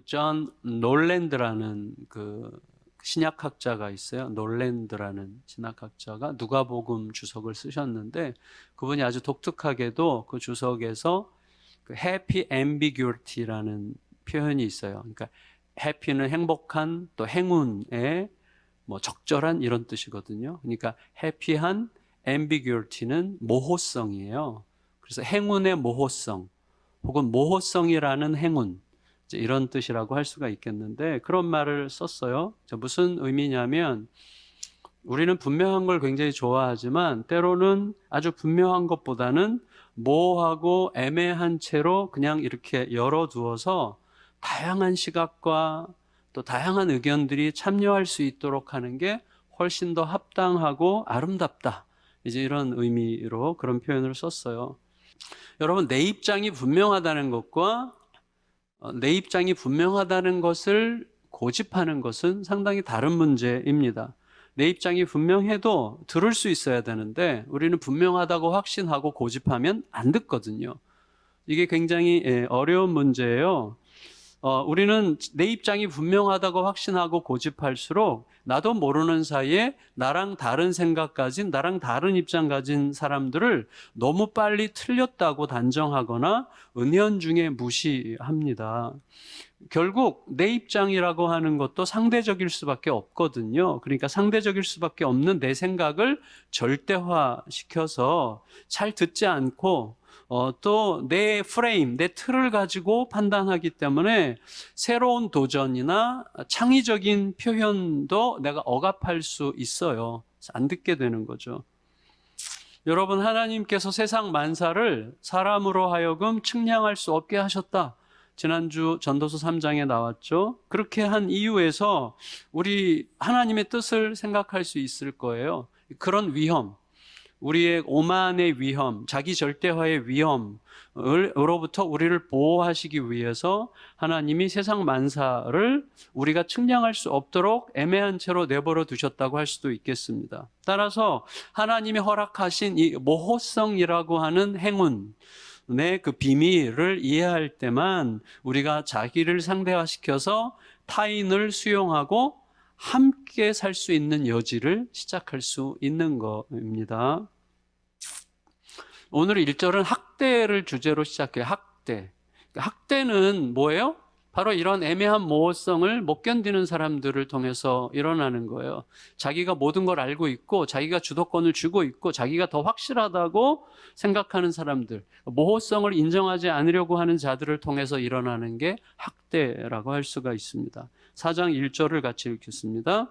존 놀랜드라는 신약학자가 있어요. 놀랜드라는 신약학자가 누가복음 주석을 쓰셨는데, 그분이 아주 독특하게도 그 주석에서 그 해피 앰비규리티라는 표현이 있어요. 그러니까 해피는 행복한, 또 행운의 뭐 적절한 이런 뜻이거든요. 그러니까 해피한, 앰비규리티는 모호성이에요. 그래서 행운의 모호성 혹은 모호성이라는 행운, 이런 뜻이라고 할 수가 있겠는데, 그런 말을 썼어요. 무슨 의미냐면, 우리는 분명한 걸 굉장히 좋아하지만 때로는 아주 분명한 것보다는 모호하고 애매한 채로 그냥 이렇게 열어두어서 다양한 시각과 또 다양한 의견들이 참여할 수 있도록 하는 게 훨씬 더 합당하고 아름답다, 이제 이런 의미로 그런 표현을 썼어요. 여러분, 내 입장이 분명하다는 것과 내 입장이 분명하다는 것을 고집하는 것은 상당히 다른 문제입니다. 내 입장이 분명해도 들을 수 있어야 되는데, 우리는 분명하다고 확신하고 고집하면 안 듣거든요. 이게 굉장히 어려운 문제예요. 우리는 내 입장이 분명하다고 확신하고 고집할수록 나도 모르는 사이에 나랑 다른 생각 가진, 나랑 다른 입장 가진 사람들을 너무 빨리 틀렸다고 단정하거나 은연중에 무시합니다. 결국 내 입장이라고 하는 것도 상대적일 수밖에 없거든요. 그러니까 상대적일 수밖에 없는 내 생각을 절대화시켜서 잘 듣지 않고 또 내 프레임, 내 틀을 가지고 판단하기 때문에 새로운 도전이나 창의적인 표현도 내가 억압할 수 있어요. 안 듣게 되는 거죠. 여러분, 하나님께서 세상 만사를 사람으로 하여금 측량할 수 없게 하셨다. 지난주 전도서 3장에 나왔죠. 그렇게 한 이유에서 우리 하나님의 뜻을 생각할 수 있을 거예요. 그런 위험, 우리의 오만의 위험, 자기 절대화의 위험으로부터 우리를 보호하시기 위해서 하나님이 세상 만사를 우리가 측량할 수 없도록 애매한 채로 내버려 두셨다고 할 수도 있겠습니다. 따라서 하나님이 허락하신 이 모호성이라고 하는 행운의 그 비밀을 이해할 때만 우리가 자기를 상대화시켜서 타인을 수용하고 함께 살 수 있는 여지를 시작할 수 있는 것입니다. 오늘 1절은 학대를 주제로 시작해요. 학대. 학대는 뭐예요? 바로 이런 애매한 모호성을 못 견디는 사람들을 통해서 일어나는 거예요. 자기가 모든 걸 알고 있고 자기가 주도권을 쥐고 있고 자기가 더 확실하다고 생각하는 사람들, 모호성을 인정하지 않으려고 하는 자들을 통해서 일어나는 게 학대라고 할 수가 있습니다. 4장 1절을 같이 읽겠습니다.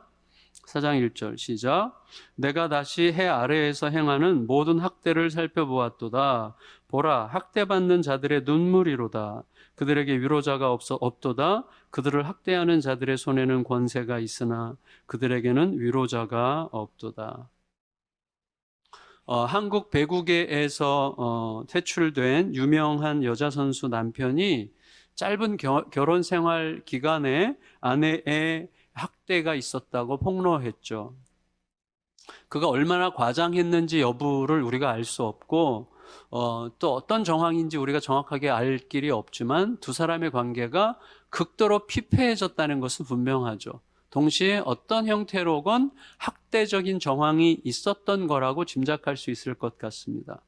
4장 1절 시작. 내가 다시 해 아래에서 행하는 모든 학대를 살펴보았도다. 보라, 학대받는 자들의 눈물이로다. 그들에게 위로자가 없도다. 그들을 학대하는 자들의 손에는 권세가 있으나 그들에게는 위로자가 없도다. 한국 배구계에서 퇴출된 유명한 여자 선수 남편이 짧은 결혼 생활 기간에 아내의 학대가 있었다고 폭로했죠. 그가 얼마나 과장했는지 여부를 우리가 알 수 없고 또 어떤 정황인지 우리가 정확하게 알 길이 없지만 두 사람의 관계가 극도로 피폐해졌다는 것은 분명하죠. 동시에 어떤 형태로건 학대적인 정황이 있었던 거라고 짐작할 수 있을 것 같습니다.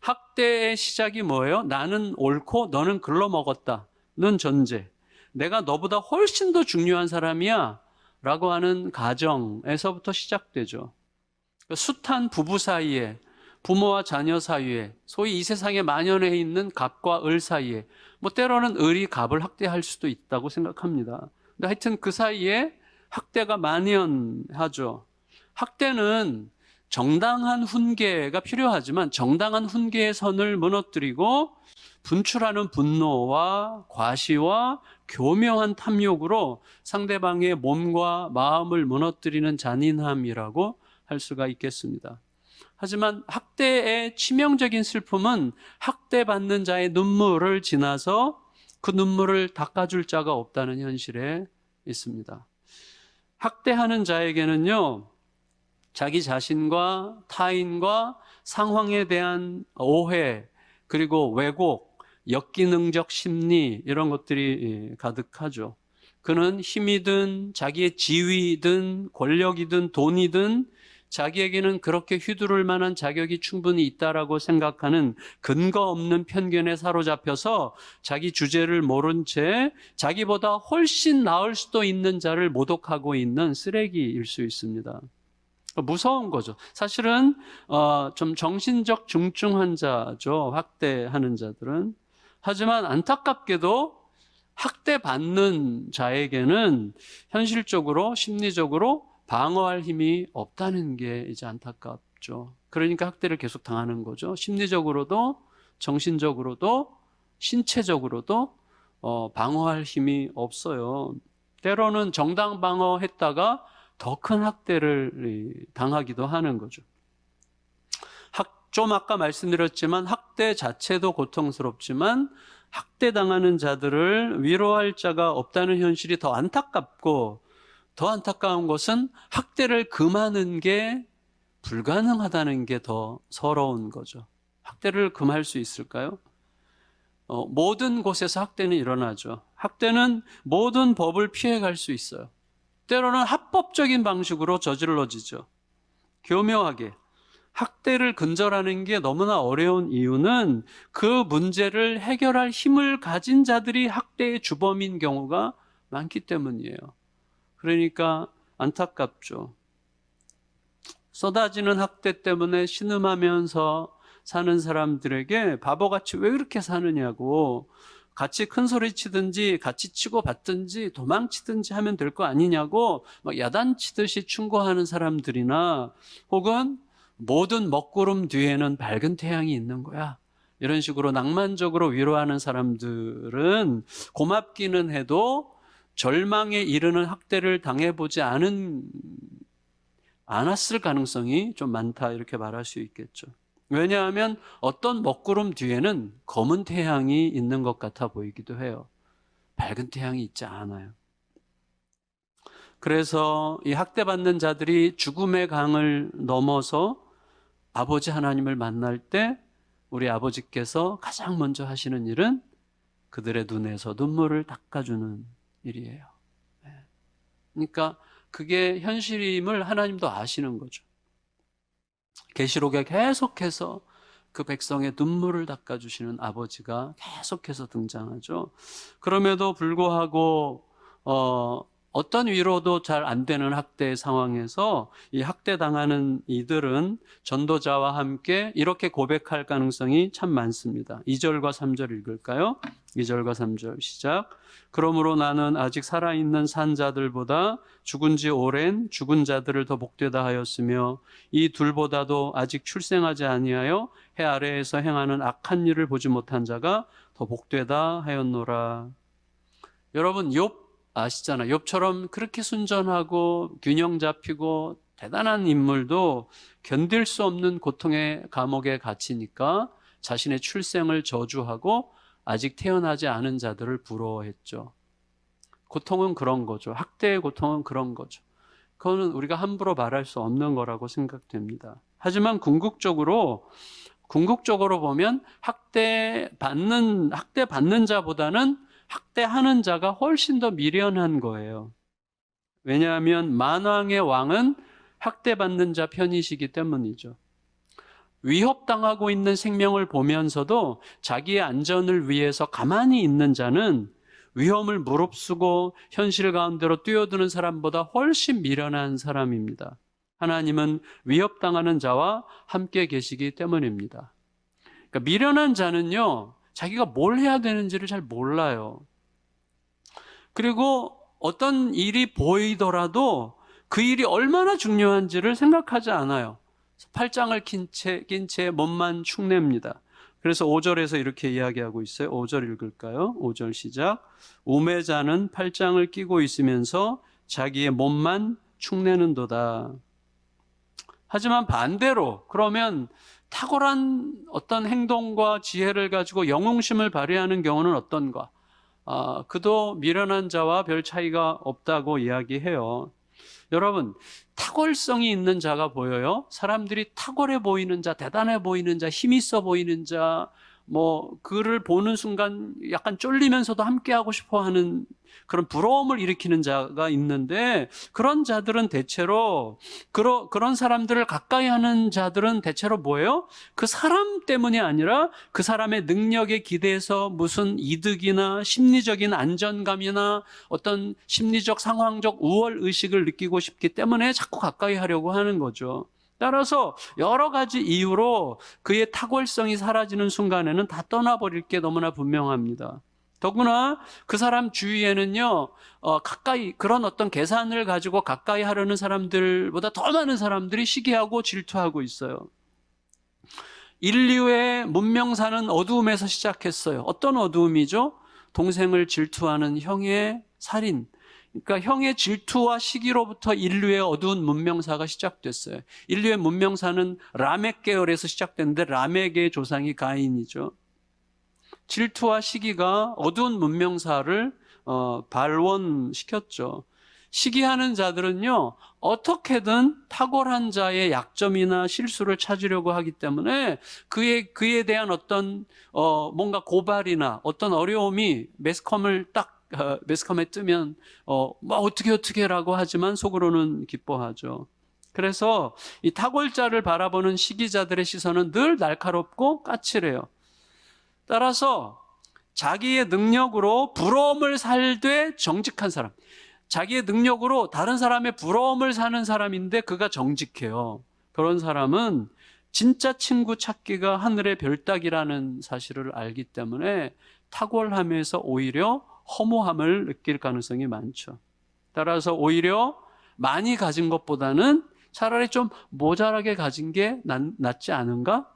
학대의 시작이 뭐예요? 나는 옳고 너는 글러먹었다는 전제. 내가 너보다 훨씬 더 중요한 사람이야 라고 하는 가정에서부터 시작되죠. 숱한 부부 사이에, 부모와 자녀 사이에, 소위 이 세상에 만연해 있는 갑과 을 사이에, 때로는 을이 갑을 학대할 수도 있다고 생각합니다. 근데 하여튼 그 사이에 학대가 만연하죠. 학대는 정당한 훈계가 필요하지만 정당한 훈계의 선을 무너뜨리고 분출하는 분노와 과시와 교묘한 탐욕으로 상대방의 몸과 마음을 무너뜨리는 잔인함이라고 할 수가 있겠습니다. 하지만 학대의 치명적인 슬픔은 학대받는 자의 눈물을 지나서 그 눈물을 닦아줄 자가 없다는 현실에 있습니다. 학대하는 자에게는요, 자기 자신과 타인과 상황에 대한 오해, 그리고 왜곡, 역기능적 심리 이런 것들이 가득하죠. 그는 힘이든 자기의 지위든 권력이든 돈이든 자기에게는 그렇게 휘두를 만한 자격이 충분히 있다라고 생각하는 근거 없는 편견에 사로잡혀서 자기 주제를 모른 채 자기보다 훨씬 나을 수도 있는 자를 모독하고 있는 쓰레기일 수 있습니다. 무서운 거죠. 사실은 좀 정신적 중증 환자죠. 학대하는 자들은. 하지만 안타깝게도 학대받는 자에게는 현실적으로 심리적으로 방어할 힘이 없다는 게 이제 안타깝죠. 그러니까 학대를 계속 당하는 거죠. 심리적으로도 정신적으로도 신체적으로도 방어할 힘이 없어요. 때로는 정당 방어했다가 더 큰 학대를 당하기도 하는 거죠. 좀 아까 말씀드렸지만 학대 자체도 고통스럽지만 학대당하는 자들을 위로할 자가 없다는 현실이 더 안타깝고, 더 안타까운 것은 학대를 금하는 게 불가능하다는 게 더 서러운 거죠. 학대를 금할 수 있을까요? 모든 곳에서 학대는 일어나죠. 학대는 모든 법을 피해갈 수 있어요. 때로는 합법적인 방식으로 저질러지죠. 교묘하게. 학대를 근절하는 게 너무나 어려운 이유는 그 문제를 해결할 힘을 가진 자들이 학대의 주범인 경우가 많기 때문이에요. 그러니까 안타깝죠. 쏟아지는 학대 때문에 신음하면서 사는 사람들에게 바보같이 왜 그렇게 사느냐고, 같이 큰 소리 치든지 같이 치고 받든지 도망치든지 하면 될 거 아니냐고 막 야단치듯이 충고하는 사람들이나, 혹은 모든 먹구름 뒤에는 밝은 태양이 있는 거야, 이런 식으로 낭만적으로 위로하는 사람들은 고맙기는 해도 절망에 이르는 학대를 당해보지 않았을 가능성이 좀 많다, 이렇게 말할 수 있겠죠. 왜냐하면 어떤 먹구름 뒤에는 검은 태양이 있는 것 같아 보이기도 해요. 밝은 태양이 있지 않아요. 그래서 이 학대받는 자들이 죽음의 강을 넘어서 아버지 하나님을 만날 때 우리 아버지께서 가장 먼저 하시는 일은 그들의 눈에서 눈물을 닦아주는 일이에요. 그러니까 그게 현실임을 하나님도 아시는 거죠. 계시록에 계속해서 그 백성의 눈물을 닦아주시는 아버지가 계속해서 등장하죠. 그럼에도 불구하고 어떤 위로도 잘 안 되는 학대 상황에서 이 학대당하는 이들은 전도자와 함께 이렇게 고백할 가능성이 참 많습니다. 2절과 3절 읽을까요? 2절과 3절 시작. 그러므로 나는 아직 살아있는 산자들보다 죽은 지 오랜 죽은 자들을 더 복되다 하였으며 이 둘보다도 아직 출생하지 아니하여 해 아래에서 행하는 악한 일을 보지 못한 자가 더 복되다 하였노라. 여러분, 욥 아시잖아요. 욥처럼 그렇게 순전하고 균형 잡히고 대단한 인물도 견딜 수 없는 고통의 감옥에 갇히니까 자신의 출생을 저주하고 아직 태어나지 않은 자들을 부러워했죠. 고통은 그런 거죠. 학대의 고통은 그런 거죠. 그거는 우리가 함부로 말할 수 없는 거라고 생각됩니다. 하지만 궁극적으로 보면 학대받는 자보다는 학대하는 자가 훨씬 더 미련한 거예요. 왜냐하면 만왕의 왕은 학대받는 자 편이시기 때문이죠. 위협당하고 있는 생명을 보면서도 자기의 안전을 위해서 가만히 있는 자는 위험을 무릅쓰고 현실 가운데로 뛰어드는 사람보다 훨씬 미련한 사람입니다. 하나님은 위협당하는 자와 함께 계시기 때문입니다. 그러니까 미련한 자는요, 자기가 뭘 해야 되는지를 잘 몰라요. 그리고 어떤 일이 보이더라도 그 일이 얼마나 중요한지를 생각하지 않아요. 팔짱을 낀 채 몸만 축냅니다. 그래서 5절에서 이렇게 이야기하고 있어요. 5절 읽을까요? 5절 시작. 우매자는 팔짱을 끼고 있으면서 자기의 몸만 축내는도다. 하지만 반대로, 그러면 탁월한 어떤 행동과 지혜를 가지고 영웅심을 발휘하는 경우는 어떤가? 그도 미련한 자와 별 차이가 없다고 이야기해요. 여러분, 탁월성이 있는 자가 보여요? 사람들이 탁월해 보이는 자, 대단해 보이는 자, 힘 있어 보이는 자, 그를 보는 순간 약간 쫄리면서도 함께하고 싶어 하는 그런 부러움을 일으키는 자가 있는데, 그런 자들은 대체로, 그런 사람들을 가까이 하는 자들은 대체로 뭐예요? 그 사람 때문이 아니라 그 사람의 능력에 기대서 무슨 이득이나 심리적인 안전감이나 어떤 심리적 상황적 우월 의식을 느끼고 싶기 때문에 자꾸 가까이 하려고 하는 거죠. 따라서 여러 가지 이유로 그의 탁월성이 사라지는 순간에는 다 떠나버릴 게 너무나 분명합니다. 더구나 그 사람 주위에는요, 가까이, 그런 어떤 계산을 가지고 가까이 하려는 사람들보다 더 많은 사람들이 시기하고 질투하고 있어요. 인류의 문명사는 어두움에서 시작했어요. 어떤 어두움이죠? 동생을 질투하는 형의 살인. 그러니까 형의 질투와 시기로부터 인류의 어두운 문명사가 시작됐어요. 인류의 문명사는 라멕 계열에서 시작됐는데 라멕의 조상이 가인이죠. 질투와 시기가 어두운 문명사를 발원시켰죠. 시기하는 자들은요, 어떻게든 탁월한 자의 약점이나 실수를 찾으려고 하기 때문에 그에 대한 어떤 뭔가 고발이나 어떤 어려움이 매스컴에 뜨면 어떻게라고 하지만 속으로는 기뻐하죠. 그래서 이 탁월자를 바라보는 시기자들의 시선은 늘 날카롭고 까칠해요. 따라서 자기의 능력으로 부러움을 살되 정직한 사람, 자기의 능력으로 다른 사람의 부러움을 사는 사람인데 그가 정직해요. 그런 사람은 진짜 친구 찾기가 하늘의 별 따기라는 사실을 알기 때문에 탁월함에서 오히려 허무함을 느낄 가능성이 많죠. 따라서 오히려 많이 가진 것보다는 차라리 좀 모자라게 가진 게 낫지 않은가?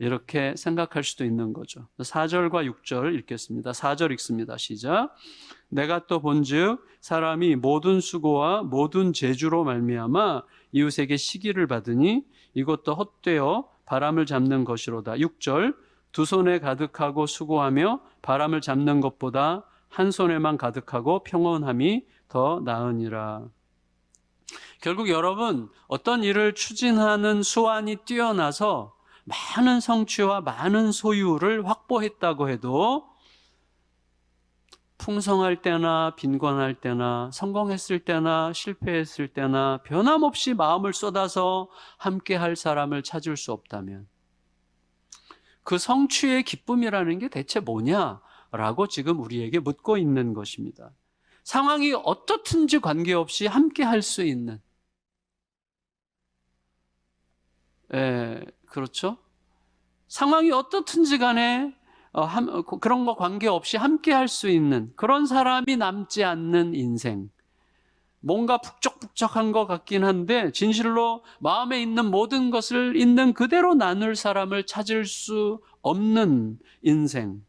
이렇게 생각할 수도 있는 거죠. 4절과 6절 읽겠습니다. 4절 읽습니다. 시작. 내가 또 본즉 사람이 모든 수고와 모든 재주로 말미암아 이웃에게 시기를 받으니 이것도 헛되어 바람을 잡는 것이로다. 6절. 두 손에 가득하고 수고하며 바람을 잡는 것보다 한 손에만 가득하고 평온함이 더 나으니라. 결국 여러분, 어떤 일을 추진하는 수완이 뛰어나서 많은 성취와 많은 소유를 확보했다고 해도 풍성할 때나 빈곤할 때나 성공했을 때나 실패했을 때나 변함없이 마음을 쏟아서 함께 할 사람을 찾을 수 없다면 그 성취의 기쁨이라는 게 대체 뭐냐라고 지금 우리에게 묻고 있는 것입니다. 상황이 어떻든지 관계없이 함께 할 수 있는, 그렇죠? 상황이 어떻든지 간에 그런 거 관계없이 함께 할 수 있는 그런 사람이 남지 않는 인생. 뭔가 북적북적한 것 같긴 한데 진실로 마음에 있는 모든 것을 있는 그대로 나눌 사람을 찾을 수 없는 인생.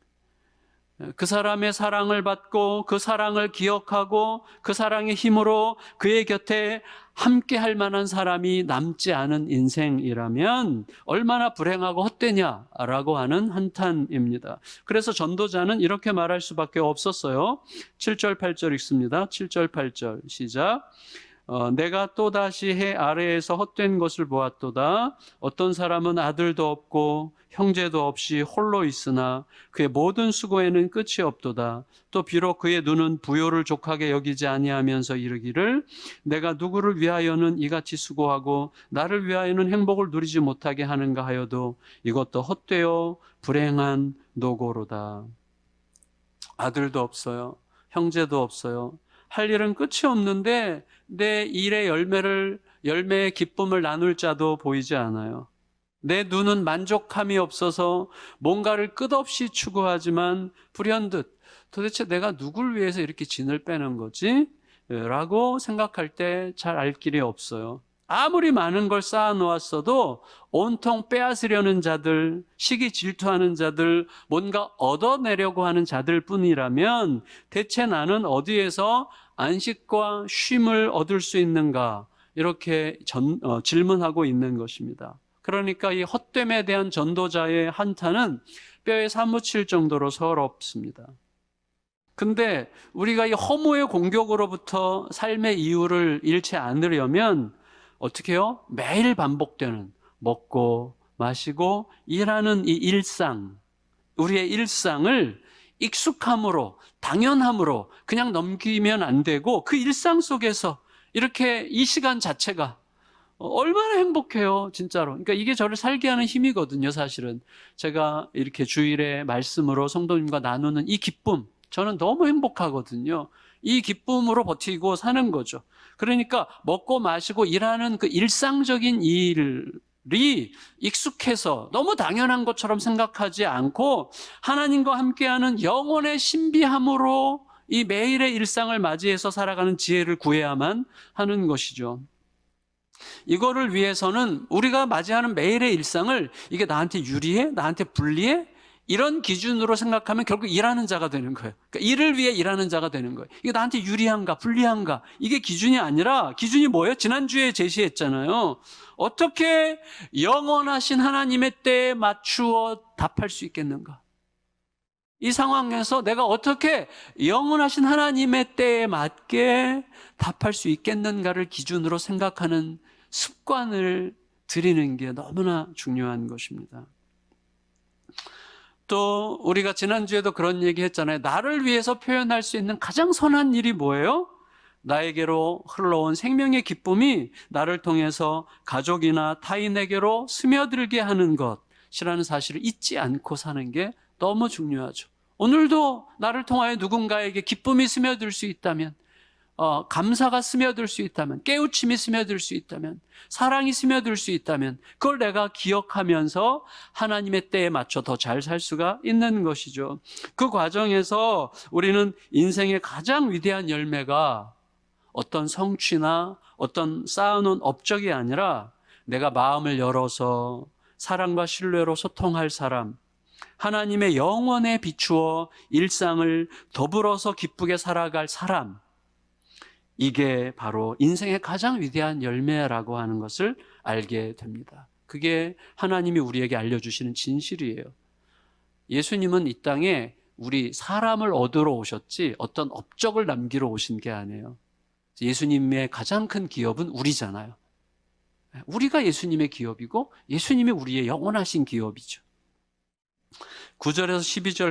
그 사람의 사랑을 받고 그 사랑을 기억하고 그 사랑의 힘으로 그의 곁에 함께 할 만한 사람이 남지 않은 인생이라면 얼마나 불행하고 헛되냐라고 하는 한탄입니다. 그래서 전도자는 이렇게 말할 수밖에 없었어요. 7절 8절 읽습니다. 7절 8절 시작. 내가 또다시 해 아래에서 헛된 것을 보았도다. 어떤 사람은 아들도 없고 형제도 없이 홀로 있으나 그의 모든 수고에는 끝이 없도다. 또 비록 그의 눈은 부요를 족하게 여기지 아니하면서 이르기를 내가 누구를 위하여는 이같이 수고하고 나를 위하여는 행복을 누리지 못하게 하는가 하여도 이것도 헛되어 불행한 노고로다. 아들도 없어요. 형제도 없어요. 할 일은 끝이 없는데 내 일의 열매의 기쁨을 나눌 자도 보이지 않아요. 내 눈은 만족함이 없어서 뭔가를 끝없이 추구하지만 불현듯 도대체 내가 누굴 위해서 이렇게 진을 빼는 거지? 라고 생각할 때 잘 알 길이 없어요. 아무리 많은 걸 쌓아 놓았어도 온통 빼앗으려는 자들, 시기 질투하는 자들, 뭔가 얻어내려고 하는 자들 뿐이라면 대체 나는 어디에서 안식과 쉼을 얻을 수 있는가? 이렇게 질문하고 있는 것입니다. 그러니까 이 헛됨에 대한 전도자의 한탄은 뼈에 사무칠 정도로 서럽습니다. 근데 우리가 이 허무의 공격으로부터 삶의 이유를 잃지 않으려면 어떻게 해요? 매일 반복되는 먹고 마시고 일하는 이 일상, 우리의 일상을 익숙함으로, 당연함으로 그냥 넘기면 안 되고, 그 일상 속에서 이렇게 이 시간 자체가 얼마나 행복해요, 진짜로. 그러니까 이게 저를 살게 하는 힘이거든요, 사실은. 제가 이렇게 주일에 말씀으로 성도님과 나누는 이 기쁨, 저는 너무 행복하거든요. 이 기쁨으로 버티고 사는 거죠. 그러니까 먹고 마시고 일하는 그 일상적인 일이 익숙해서 너무 당연한 것처럼 생각하지 않고 하나님과 함께하는 영혼의 신비함으로 이 매일의 일상을 맞이해서 살아가는 지혜를 구해야만 하는 것이죠. 이거를 위해서는 우리가 맞이하는 매일의 일상을 이게 나한테 유리해? 나한테 불리해? 이런 기준으로 생각하면 결국 일하는 자가 되는 거예요. 그러니까 일을 위해 일하는 자가 되는 거예요. 이게 나한테 유리한가 불리한가 이게 기준이 아니라 기준이 뭐예요? 지난주에 제시했잖아요. 어떻게 영원하신 하나님의 때에 맞추어 답할 수 있겠는가? 이 상황에서 내가 어떻게 영원하신 하나님의 때에 맞게 답할 수 있겠는가를 기준으로 생각하는 습관을 들이는 게 너무나 중요한 것입니다. 또 우리가 지난주에도 그런 얘기 했잖아요. 나를 위해서 표현할 수 있는 가장 선한 일이 뭐예요? 나에게로 흘러온 생명의 기쁨이 나를 통해서 가족이나 타인에게로 스며들게 하는 것이라는 사실을 잊지 않고 사는 게 너무 중요하죠. 오늘도 나를 통하여 누군가에게 기쁨이 스며들 수 있다면, 감사가 스며들 수 있다면, 깨우침이 스며들 수 있다면, 사랑이 스며들 수 있다면 그걸 내가 기억하면서 하나님의 때에 맞춰 더 잘 살 수가 있는 것이죠. 그 과정에서 우리는 인생의 가장 위대한 열매가 어떤 성취나 어떤 쌓아놓은 업적이 아니라 내가 마음을 열어서 사랑과 신뢰로 소통할 사람, 하나님의 영원에 비추어 일상을 더불어서 기쁘게 살아갈 사람, 이게 바로 인생의 가장 위대한 열매라고 하는 것을 알게 됩니다. 그게 하나님이 우리에게 알려주시는 진실이에요. 예수님은 이 땅에 우리 사람을 얻으러 오셨지 어떤 업적을 남기러 오신 게 아니에요. 예수님의 가장 큰 기업은 우리잖아요. 우리가 예수님의 기업이고 예수님이 우리의 영원하신 기업이죠. 9절에서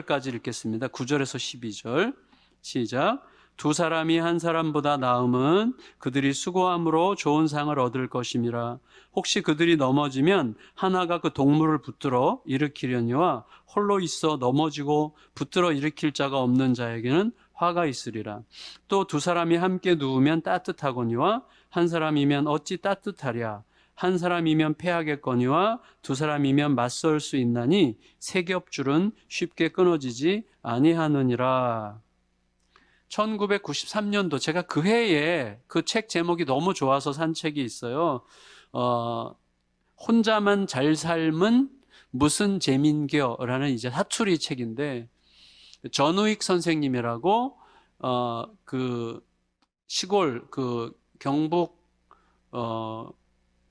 12절까지 읽겠습니다. 9절에서 12절 시작. 두 사람이 한 사람보다 나음은 그들이 수고함으로 좋은 상을 얻을 것임이라. 혹시 그들이 넘어지면 하나가 그 동물을 붙들어 일으키려니와 홀로 있어 넘어지고 붙들어 일으킬 자가 없는 자에게는 화가 있으리라. 또 두 사람이 함께 누우면 따뜻하거니와 한 사람이면 어찌 따뜻하랴. 한 사람이면 패하겠거니와 두 사람이면 맞설 수 있나니 세 겹줄은 쉽게 끊어지지 아니하느니라. 1993년도 제가 그 해에 그 책 제목이 너무 좋아서 산 책이 있어요. 혼자만 잘 삶은 무슨 재민겨라는 이제 사투리 책인데, 전우익 선생님이라고 그 시골 그 경북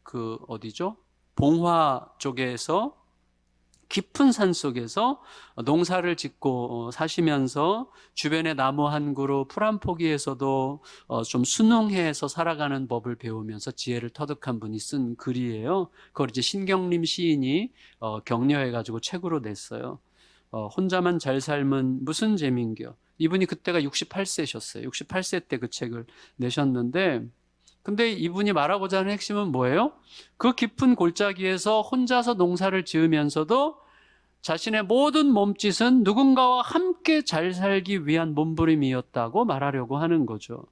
그 어디죠? 봉화 쪽에서 깊은 산 속에서 농사를 짓고 사시면서 주변의 나무 한 그루 풀 한 포기에서도 좀 순응해서 살아가는 법을 배우면서 지혜를 터득한 분이 쓴 글이에요. 그걸 이제 신경림 시인이 격려해가지고 책으로 냈어요. 혼자만 잘 삶은 무슨 재민겨. 이분이 그때가 68세셨어요. 68세 때 그 책을 내셨는데, 근데 이분이 말하고자 하는 핵심은 뭐예요? 그 깊은 골짜기에서 혼자서 농사를 지으면서도 자신의 모든 몸짓은 누군가와 함께 잘 살기 위한 몸부림이었다고 말하려고 하는 거죠.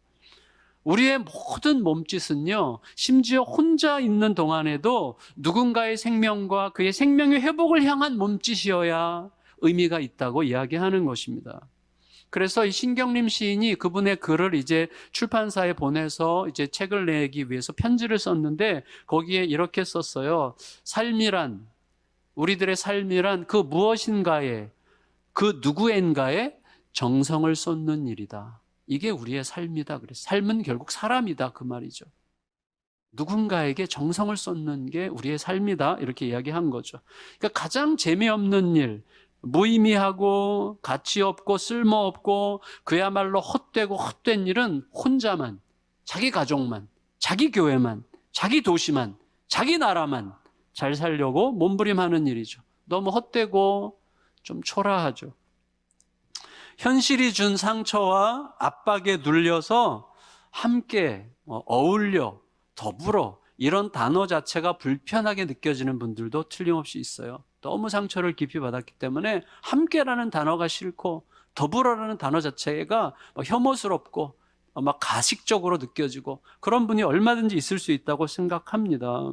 우리의 모든 몸짓은요, 심지어 혼자 있는 동안에도 누군가의 생명과 그의 생명의 회복을 향한 몸짓이어야 의미가 있다고 이야기하는 것입니다. 그래서 이 신경림 시인이 그분의 글을 이제 출판사에 보내서 이제 책을 내기 위해서 편지를 썼는데, 거기에 이렇게 썼어요. 삶이란, 우리들의 삶이란 그 무엇인가에, 그 누구인가에 정성을 쏟는 일이다. 이게 우리의 삶이다. 그래서 삶은 결국 사람이다, 그 말이죠. 누군가에게 정성을 쏟는 게 우리의 삶이다, 이렇게 이야기한 거죠. 그러니까 가장 재미없는 일, 무의미하고 가치 없고 쓸모없고 그야말로 헛되고 헛된 일은 혼자만, 자기 가족만, 자기 교회만, 자기 도시만, 자기 나라만 잘 살려고 몸부림하는 일이죠. 너무 헛되고 좀 초라하죠. 현실이 준 상처와 압박에 눌려서 함께 어울려, 더불어 이런 단어 자체가 불편하게 느껴지는 분들도 틀림없이 있어요. 너무 상처를 깊이 받았기 때문에 함께라는 단어가 싫고 더불어라는 단어 자체가 혐오스럽고 막 가식적으로 느껴지고 그런 분이 얼마든지 있을 수 있다고 생각합니다.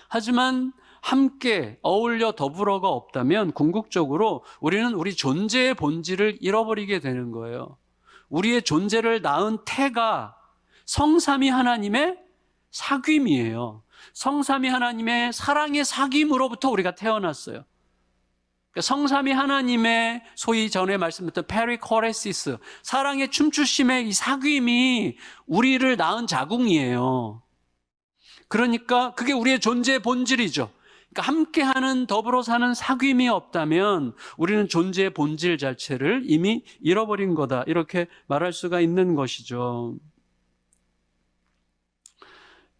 하지만 함께 어울려 더불어가 없다면 궁극적으로 우리는 우리 존재의 본질을 잃어버리게 되는 거예요. 우리의 존재를 낳은 태가 성삼위 하나님의 사귐이에요. 성삼위 하나님의 사랑의 사귐으로부터 우리가 태어났어요. 성삼위 하나님의 소위 전에 말씀드렸던 페리코레시스, 사랑의 춤추심의 이 사귐이 우리를 낳은 자궁이에요. 그러니까 그게 우리의 존재의 본질이죠. 그러니까 함께하는 더불어 사는 사귐이 없다면 우리는 존재의 본질 자체를 이미 잃어버린 거다, 이렇게 말할 수가 있는 것이죠.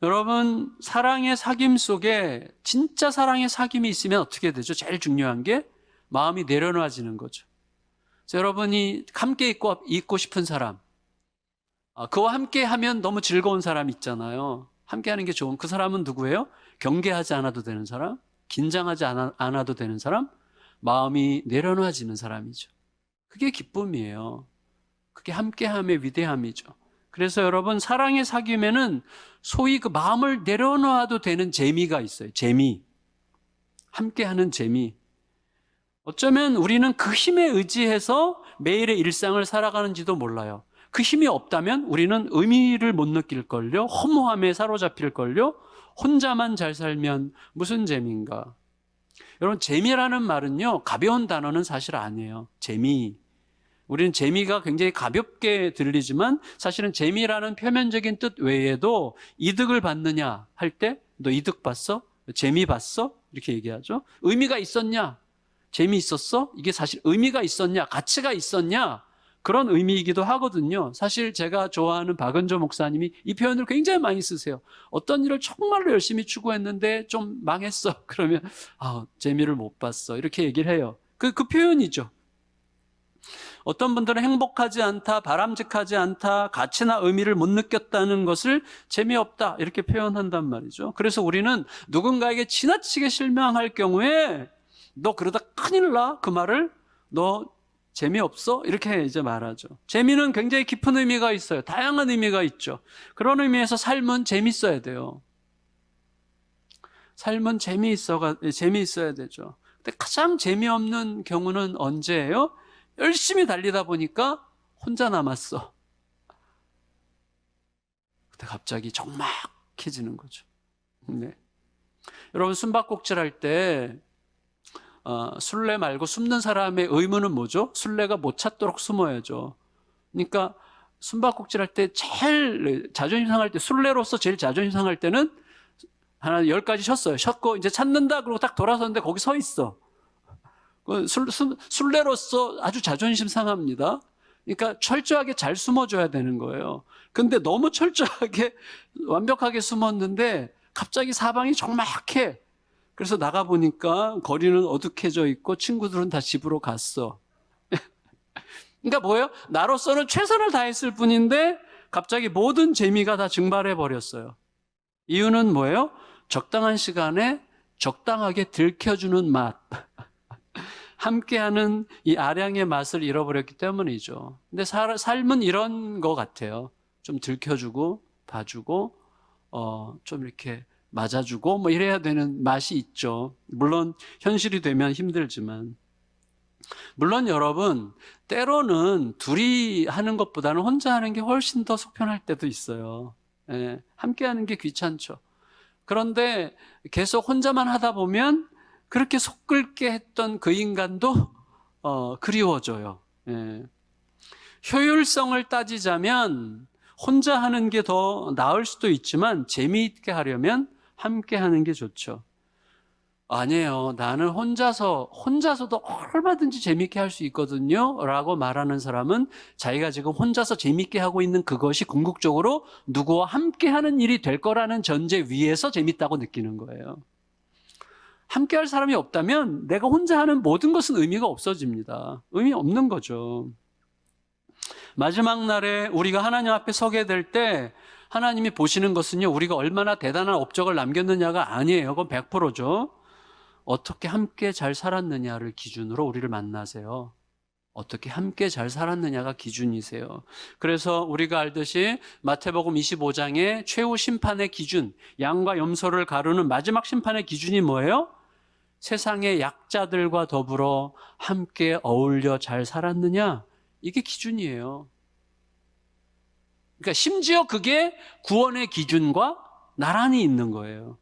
여러분, 사랑의 사귐 속에 진짜 사랑의 사귐이 있으면 어떻게 되죠? 제일 중요한 게 마음이 내려놔지는 거죠. 그래서 여러분이 함께 있고 싶은 사람, 그와 함께 하면 너무 즐거운 사람 있잖아요. 함께 하는 게 좋은 그 사람은 누구예요? 경계하지 않아도 되는 사람, 긴장하지 않아도 되는 사람, 마음이 내려놔지는 사람이죠. 그게 기쁨이에요. 그게 함께함의 위대함이죠. 그래서 여러분, 사랑의 사귐에는 소위 그 마음을 내려놔도 되는 재미가 있어요. 재미. 함께하는 재미. 어쩌면 우리는 그 힘에 의지해서 매일의 일상을 살아가는지도 몰라요. 그 힘이 없다면 우리는 의미를 못 느낄걸요. 허무함에 사로잡힐걸요. 혼자만 잘 살면 무슨 재미인가. 여러분, 재미라는 말은요, 가벼운 단어는 사실 아니에요. 재미. 우리는 재미가 굉장히 가볍게 들리지만 사실은 재미라는 표면적인 뜻 외에도 이득을 받느냐 할 때 너 이득 봤어? 재미 봤어? 이렇게 얘기하죠. 의미가 있었냐? 재미있었어? 이게 사실 의미가 있었냐? 가치가 있었냐? 그런 의미이기도 하거든요. 사실 제가 좋아하는 박은조 목사님이 이 표현을 굉장히 많이 쓰세요. 어떤 일을 정말로 열심히 추구했는데 좀 망했어. 그러면 재미를 못 봤어. 이렇게 얘기를 해요. 그 표현이죠. 어떤 분들은 행복하지 않다, 바람직하지 않다, 가치나 의미를 못 느꼈다는 것을 재미없다, 이렇게 표현한단 말이죠. 그래서 우리는 누군가에게 지나치게 실망할 경우에 너 그러다 큰일 나, 그 말을 너 재미없어? 이렇게 이제 말하죠. 재미는 굉장히 깊은 의미가 있어요. 다양한 의미가 있죠. 그런 의미에서 삶은 재밌어야 돼요. 삶은 재미있어야 되죠. 근데 가장 재미없는 경우는 언제예요? 열심히 달리다 보니까 혼자 남았어. 그때 갑자기 적막해지는 거죠. 네. 여러분, 숨바꼭질 할 때 술래 말고 숨는 사람의 의무는 뭐죠? 술래가 못 찾도록 숨어야죠. 그러니까 숨바꼭질 할 때 제일 자존심 상할 때, 술래로서 제일 자존심 상할 때는 하나 10가지 쉬었어요. 쉬었고 이제 찾는다 그러고 딱 돌아섰는데 거기 서 있어. 술래로서 아주 자존심 상합니다. 그러니까 철저하게 잘 숨어줘야 되는 거예요. 근데 너무 철저하게 완벽하게 숨었는데 갑자기 사방이 적막해. 그래서 나가보니까 거리는 어둑해져 있고 친구들은 다 집으로 갔어. 그러니까 뭐예요? 나로서는 최선을 다했을 뿐인데 갑자기 모든 재미가 다 증발해 버렸어요. 이유는 뭐예요? 적당한 시간에 적당하게 들켜주는 맛. 함께하는 이 아량의 맛을 잃어버렸기 때문이죠. 근데 삶은 이런 것 같아요. 좀 들켜주고 봐주고 좀 이렇게 맞아주고 뭐 이래야 되는 맛이 있죠. 물론 현실이 되면 힘들지만. 물론 여러분, 때로는 둘이 하는 것보다는 혼자 하는 게 훨씬 더 속편할 때도 있어요. 함께하는 게 귀찮죠. 그런데 계속 혼자만 하다 보면 그렇게 속 끓게 했던 그 인간도 그리워져요. 효율성을 따지자면 혼자 하는 게 더 나을 수도 있지만 재미있게 하려면 함께 하는 게 좋죠. 아니에요. 나는 혼자서도 얼마든지 재미있게 할 수 있거든요. 라고 말하는 사람은 자기가 지금 혼자서 재미있게 하고 있는 그것이 궁극적으로 누구와 함께 하는 일이 될 거라는 전제 위에서 재밌다고 느끼는 거예요. 함께 할 사람이 없다면 내가 혼자 하는 모든 것은 의미가 없어집니다. 의미 없는 거죠. 마지막 날에 우리가 하나님 앞에 서게 될 때 하나님이 보시는 것은요, 우리가 얼마나 대단한 업적을 남겼느냐가 아니에요. 그건 100%죠. 어떻게 함께 잘 살았느냐를 기준으로 우리를 만나세요. 어떻게 함께 잘 살았느냐가 기준이세요. 그래서 우리가 알듯이 마태복음 25장의 최후 심판의 기준, 양과 염소를 가르는 마지막 심판의 기준이 뭐예요? 세상의 약자들과 더불어 함께 어울려 잘 살았느냐? 이게 기준이에요. 그러니까 심지어 그게 구원의 기준과 나란히 있는 거예요.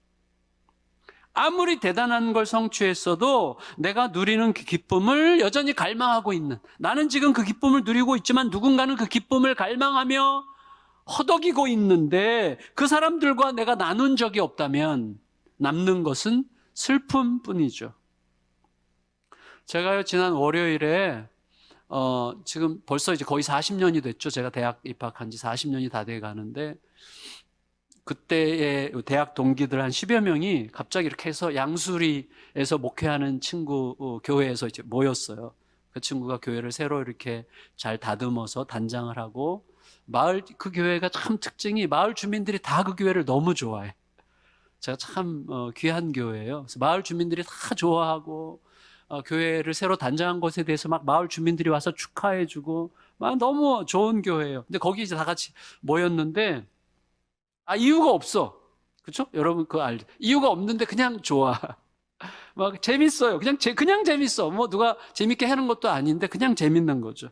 아무리 대단한 걸 성취했어도 내가 누리는 그 기쁨을 여전히 갈망하고 있는, 나는 지금 그 기쁨을 누리고 있지만 누군가는 그 기쁨을 갈망하며 허덕이고 있는데 그 사람들과 내가 나눈 적이 없다면 남는 것은 슬픔뿐이죠. 제가요, 지난 월요일에 지금 벌써 이제 거의 40년이 됐죠. 제가 대학 입학한 지 40년이 다 돼 가는데, 그때의 대학 동기들 한 10여 명이 갑자기 이렇게 해서 양수리에서 목회하는 친구 교회에서 이제 모였어요. 그 친구가 교회를 새로 이렇게 잘 다듬어서 단장을 하고, 그 교회가 참 특징이 마을 주민들이 다 그 교회를 너무 좋아해. 제가 참 귀한 교회예요. 그래서 마을 주민들이 다 좋아하고, 교회를 새로 단장한 것에 대해서 막 마을 주민들이 와서 축하해주고, 막 너무 좋은 교회예요. 근데 거기 이제 다 같이 모였는데, 이유가 없어. 그렇죠? 여러분 그거 알죠? 이유가 없는데 그냥 좋아. 막 재밌어요. 그냥 재밌어. 뭐 누가 재밌게 하는 것도 아닌데 그냥 재밌는 거죠.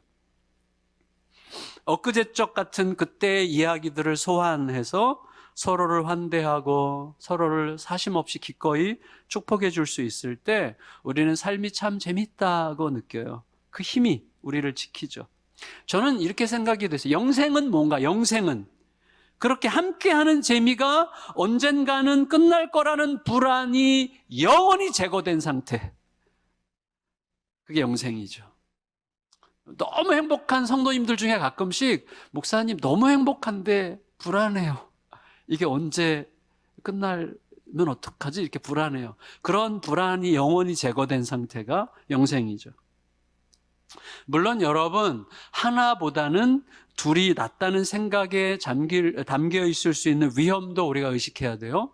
엊그제적 같은 그때의 이야기들을 소환해서 서로를 환대하고 서로를 사심없이 기꺼이 축복해 줄 수 있을 때 우리는 삶이 참 재밌다고 느껴요. 그 힘이 우리를 지키죠. 저는 이렇게 생각이 됐어요. 영생은 뭔가? 영생은 그렇게 함께하는 재미가 언젠가는 끝날 거라는 불안이 영원히 제거된 상태. 그게 영생이죠. 너무 행복한 성도님들 중에 가끔씩 목사님 너무 행복한데 불안해요. 이게 언제 끝나면 어떡하지? 이렇게 불안해요. 그런 불안이 영원히 제거된 상태가 영생이죠. 물론 여러분, 하나보다는 둘이 낫다는 생각에 담겨 있을 수 있는 위험도 우리가 의식해야 돼요.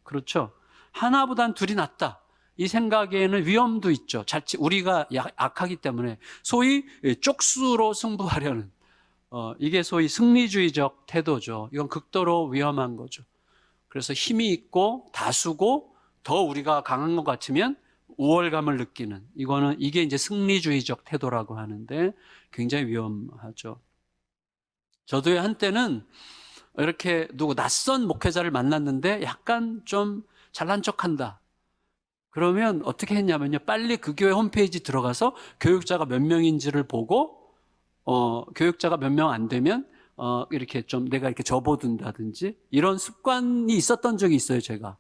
그렇죠? 하나보단 둘이 낫다. 이 생각에는 위험도 있죠. 자칫 우리가 약하기 때문에 소위 쪽수로 승부하려는 이게 소위 승리주의적 태도죠. 이건 극도로 위험한 거죠. 그래서 힘이 있고 다수고 더 우리가 강한 것 같으면 우월감을 느끼는, 이게 이제 승리주의적 태도라고 하는데 굉장히 위험하죠. 저도 한때는 이렇게 낯선 목회자를 만났는데 약간 좀 잘난 척한다. 그러면 어떻게 했냐면요, 빨리 그 교회 홈페이지 들어가서 교육자가 몇 명인지를 보고 교육자가 몇 명 안 되면 이렇게 좀 내가 이렇게 접어둔다든지 이런 습관이 있었던 적이 있어요. 제가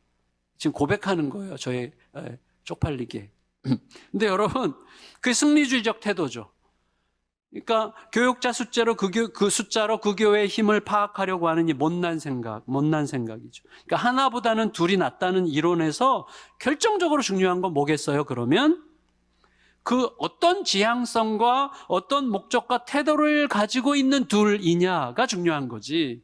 지금 고백하는 거예요. 저의 쪽팔리게. 근데 여러분, 그게 승리주의적 태도죠. 그러니까 교육자 숫자로 그 숫자로 그 교회의 힘을 파악하려고 하는 이 못난 생각이죠. 그러니까 하나보다는 둘이 낫다는 이론에서 결정적으로 중요한 건 뭐겠어요? 그러면 그 어떤 지향성과 어떤 목적과 태도를 가지고 있는 둘이냐가 중요한 거지.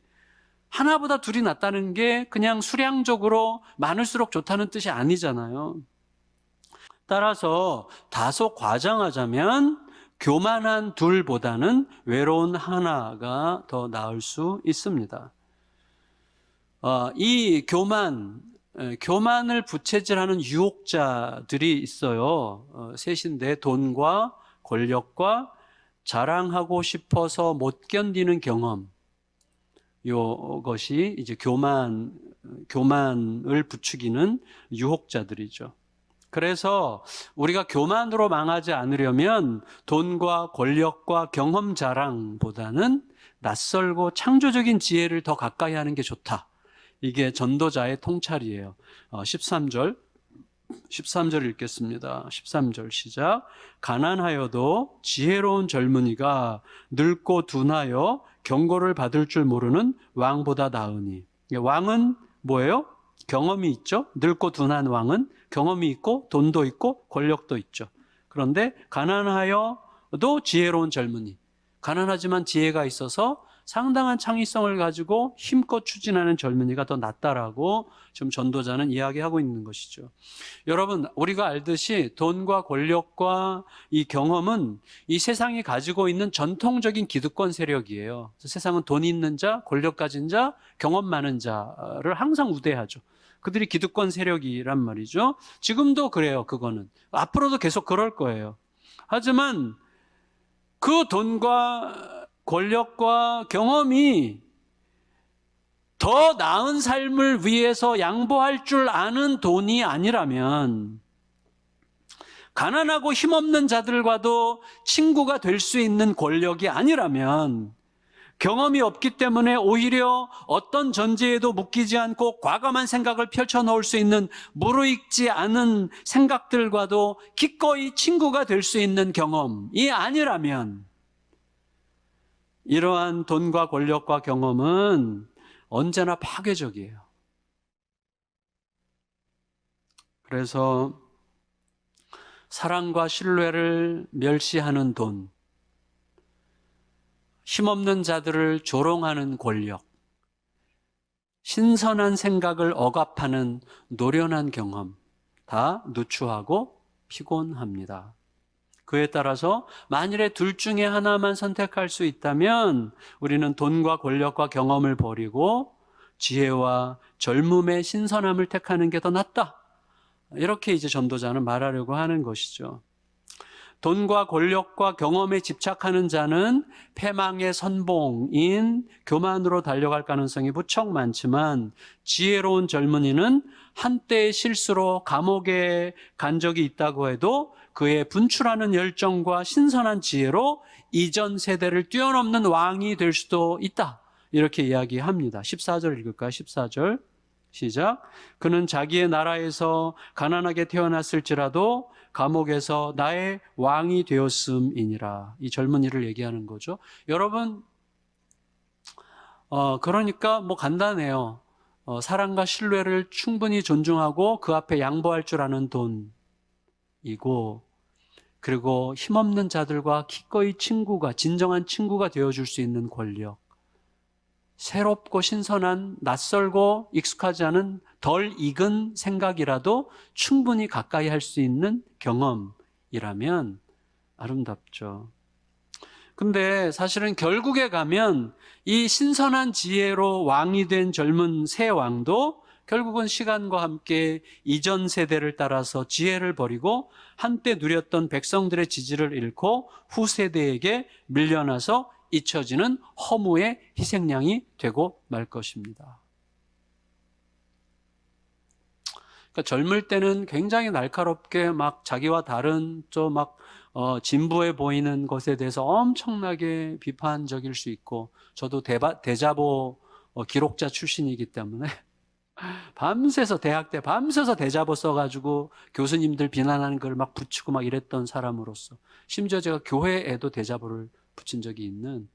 하나보다 둘이 낫다는 게 그냥 수량적으로 많을수록 좋다는 뜻이 아니잖아요. 따라서 다소 과장하자면 교만한 둘보다는 외로운 하나가 더 나을 수 있습니다. 이 교만을 부채질하는 유혹자들이 있어요. 셋인데 돈과 권력과 자랑하고 싶어서 못 견디는 경험. 이것이 이제 교만을 부추기는 유혹자들이죠. 그래서 우리가 교만으로 망하지 않으려면 돈과 권력과 경험 자랑보다는 낯설고 창조적인 지혜를 더 가까이 하는 게 좋다. 이게 전도자의 통찰이에요. 13절 읽겠습니다. 13절 시작. 가난하여도 지혜로운 젊은이가 늙고 둔하여 경고를 받을 줄 모르는 왕보다 나으니. 왕은 뭐예요? 경험이 있죠. 늙고 둔한 왕은 경험이 있고 돈도 있고 권력도 있죠. 그런데 가난하여도 지혜로운 젊은이, 가난하지만 지혜가 있어서 상당한 창의성을 가지고 힘껏 추진하는 젊은이가 더 낫다라고 지금 전도자는 이야기하고 있는 것이죠. 여러분, 우리가 알듯이 돈과 권력과 이 경험은 이 세상이 가지고 있는 전통적인 기득권 세력이에요. 세상은 돈 있는 자, 권력 가진 자, 경험 많은 자를 항상 우대하죠. 그들이 기득권 세력이란 말이죠. 지금도 그래요, 그거는. 앞으로도 계속 그럴 거예요. 하지만 그 돈과 권력과 경험이 더 나은 삶을 위해서 양보할 줄 아는 돈이 아니라면, 가난하고 힘없는 자들과도 친구가 될 수 있는 권력이 아니라면, 경험이 없기 때문에 오히려 어떤 전제에도 묶이지 않고 과감한 생각을 펼쳐놓을 수 있는 무르익지 않은 생각들과도 기꺼이 친구가 될 수 있는 경험이 아니라면, 이러한 돈과 권력과 경험은 언제나 파괴적이에요. 그래서 사랑과 신뢰를 멸시하는 돈, 힘없는 자들을 조롱하는 권력, 신선한 생각을 억압하는 노련한 경험, 다 누추하고 피곤합니다. 그에 따라서 만일에 둘 중에 하나만 선택할 수 있다면 우리는 돈과 권력과 경험을 버리고 지혜와 젊음의 신선함을 택하는 게 더 낫다. 이렇게 이제 전도자는 말하려고 하는 것이죠. 돈과 권력과 경험에 집착하는 자는 패망의 선봉인 교만으로 달려갈 가능성이 무척 많지만, 지혜로운 젊은이는 한때의 실수로 감옥에 간 적이 있다고 해도 그의 분출하는 열정과 신선한 지혜로 이전 세대를 뛰어넘는 왕이 될 수도 있다. 이렇게 이야기합니다. 14절 읽을까요? 14절 시작. 그는 자기의 나라에서 가난하게 태어났을지라도 감옥에서 나의 왕이 되었음이니라. 이 젊은이를 얘기하는 거죠. 여러분, 그러니까 뭐 간단해요. 사랑과 신뢰를 충분히 존중하고 그 앞에 양보할 줄 아는 돈이고, 그리고 힘없는 자들과 기꺼이 진정한 친구가 되어줄 수 있는 권력, 새롭고 신선한, 낯설고 익숙하지 않은 덜 익은 생각이라도 충분히 가까이 할 수 있는 경험이라면 아름답죠. 근데 사실은 결국에 가면 이 신선한 지혜로 왕이 된 젊은 새 왕도 결국은 시간과 함께 이전 세대를 따라서 지혜를 버리고 한때 누렸던 백성들의 지지를 잃고 후세대에게 밀려나서 잊혀지는 허무의 희생양이 되고 말 것입니다. 그러니까 젊을 때는 굉장히 날카롭게 막 자기와 다른 진부해 보이는 것에 대해서 엄청나게 비판적일 수 있고, 저도 대자보 기록자 출신이기 때문에 밤새서 대학 때 밤새서 대자보 써가지고 교수님들 비난하는 걸 막 붙이고 막 이랬던 사람으로서, 심지어 제가 교회에도 대자보를 붙인 적이 있는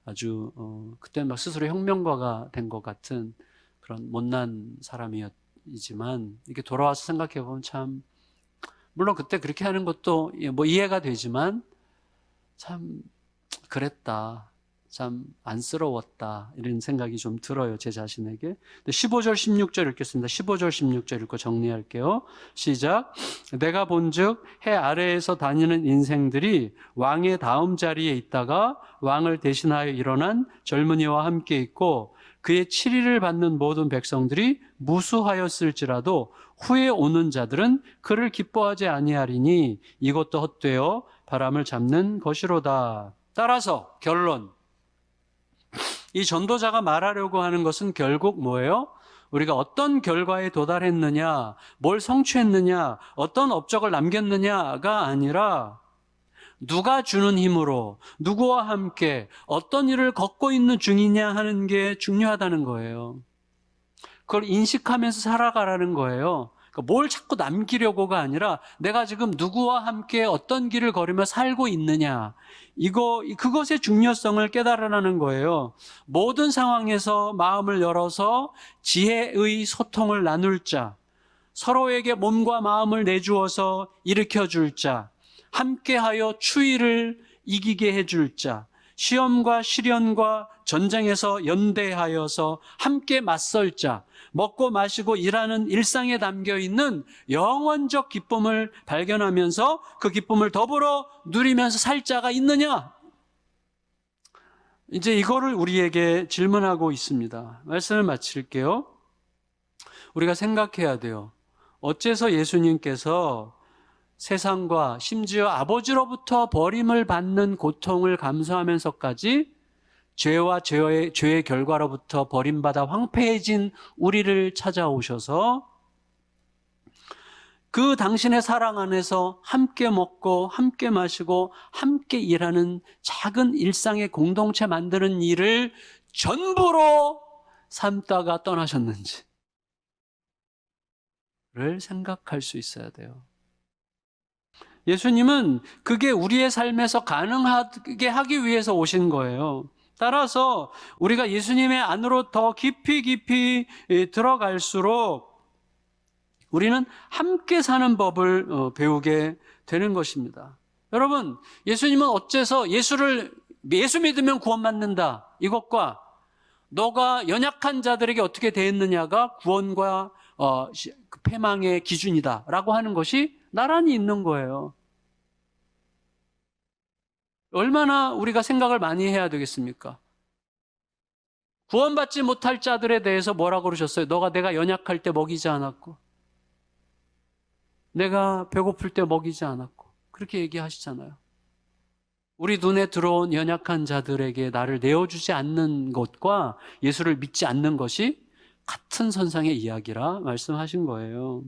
아주 그때 막 스스로 혁명가가 된 것 같은 그런 못난 사람이지만, 이렇게 돌아와서 생각해 보면 참, 물론 그때 그렇게 하는 것도 뭐 이해가 되지만 참 그랬다, 참 안쓰러웠다, 이런 생각이 좀 들어요, 제 자신에게. 15절 16절 읽겠습니다. 15절 16절 읽고 정리할게요. 시작. 내가 본즉 해 아래에서 다니는 인생들이 왕의 다음 자리에 있다가 왕을 대신하여 일어난 젊은이와 함께 있고, 그의 치리를 받는 모든 백성들이 무수하였을지라도 후에 오는 자들은 그를 기뻐하지 아니하리니 이것도 헛되어 바람을 잡는 것이로다. 따라서 결론, 이 전도자가 말하려고 하는 것은 결국 뭐예요? 우리가 어떤 결과에 도달했느냐, 뭘 성취했느냐, 어떤 업적을 남겼느냐가 아니라 누가 주는 힘으로, 누구와 함께 어떤 일을 걷고 있는 중이냐 하는 게 중요하다는 거예요. 그걸 인식하면서 살아가라는 거예요. 그러니까 뭘 자꾸 남기려고가 아니라 내가 지금 누구와 함께 어떤 길을 걸으며 살고 있느냐, 그것의 중요성을 깨달으라는 거예요. 모든 상황에서 마음을 열어서 지혜의 소통을 나눌 자, 서로에게 몸과 마음을 내주어서 일으켜 줄 자, 함께하여 추위를 이기게 해줄 자, 시험과 시련과 전쟁에서 연대하여서 함께 맞설 자, 먹고 마시고 일하는 일상에 담겨 있는 영원적 기쁨을 발견하면서 그 기쁨을 더불어 누리면서 살 자가 있느냐? 이제 이거를 우리에게 질문하고 있습니다. 말씀을 마칠게요. 우리가 생각해야 돼요. 어째서 예수님께서 세상과 심지어 아버지로부터 버림을 받는 고통을 감수하면서까지 죄와 죄의 결과로부터 버림받아 황폐해진 우리를 찾아오셔서 그 당신의 사랑 안에서 함께 먹고 함께 마시고 함께 일하는 작은 일상의 공동체 만드는 일을 전부로 삼다가 떠나셨는지를 생각할 수 있어야 돼요. 예수님은 그게 우리의 삶에서 가능하게 하기 위해서 오신 거예요. 따라서 우리가 예수님의 안으로 더 깊이 들어갈수록 우리는 함께 사는 법을 배우게 되는 것입니다. 여러분, 예수님은 어째서 예수 믿으면 구원받는다, 이것과 너가 연약한 자들에게 어떻게 대했느냐가 구원과 패망의 기준이다 라고 하는 것이 나란히 있는 거예요. 얼마나 우리가 생각을 많이 해야 되겠습니까? 구원받지 못할 자들에 대해서 뭐라고 그러셨어요? 내가 연약할 때 먹이지 않았고, 내가 배고플 때 먹이지 않았고, 그렇게 얘기하시잖아요. 우리 눈에 들어온 연약한 자들에게 나를 내어주지 않는 것과 예수를 믿지 않는 것이 같은 선상의 이야기라 말씀하신 거예요.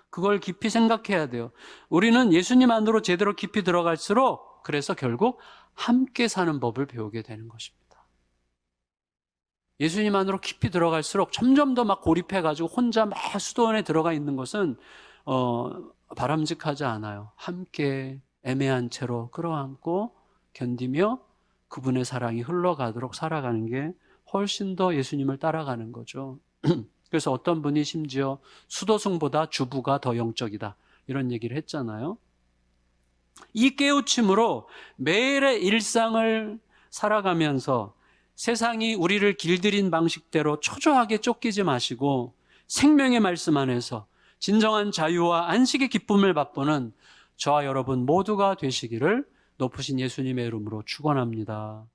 그걸 깊이 생각해야 돼요. 우리는 예수님 안으로 제대로 깊이 들어갈수록 그래서 결국 함께 사는 법을 배우게 되는 것입니다. 예수님 안으로 깊이 들어갈수록 점점 더 막 고립해가지고 혼자 막 수도원에 들어가 있는 것은 바람직하지 않아요. 함께 애매한 채로 끌어안고 견디며 그분의 사랑이 흘러가도록 살아가는 게 훨씬 더 예수님을 따라가는 거죠. 그래서 어떤 분이 심지어 수도승보다 주부가 더 영적이다, 이런 얘기를 했잖아요. 이 깨우침으로 매일의 일상을 살아가면서 세상이 우리를 길들인 방식대로 초조하게 쫓기지 마시고 생명의 말씀 안에서 진정한 자유와 안식의 기쁨을 맛보는 저와 여러분 모두가 되시기를 높으신 예수님의 이름으로 축원합니다.